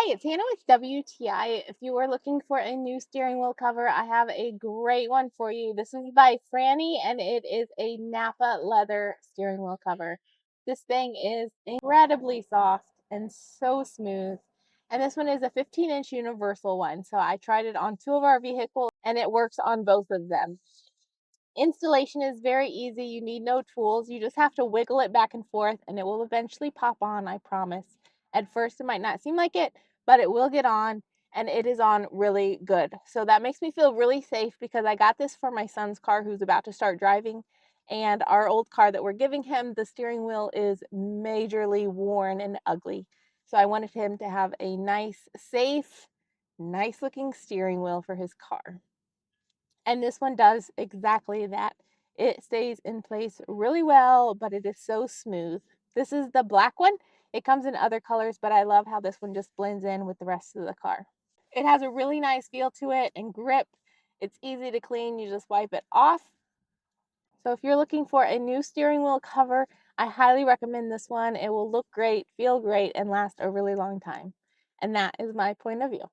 Hi, it's Hannah with WTI. If you are looking for a new steering wheel cover, I have a great one for you. This is by Franny and it is a Nappa leather steering wheel cover. This thing is incredibly soft and so smooth. And this one is a 15-inch universal one. So I tried it on two of our vehicles and it works on both of them. Installation is very easy. You need no tools. You just have to wiggle it back and forth and it will eventually pop on, I promise. At first, it might not seem like it, but it will get on and it is on really good. So that makes me feel really safe because I got this for my son's car who's about to start driving. And our old car that we're giving him, the steering wheel is majorly worn and ugly. So I wanted him to have a nice, safe, nice looking steering wheel for his car. And this one does exactly that. It stays in place really well, but it is so smooth. This is the black one. It comes in other colors, but I love how this one just blends in with the rest of the car. It has a really nice feel to it and grip. It's easy to clean. You just wipe it off. So if you're looking for a new steering wheel cover, I highly recommend this one. It will look great, feel great, and last a really long time. And that is my point of view.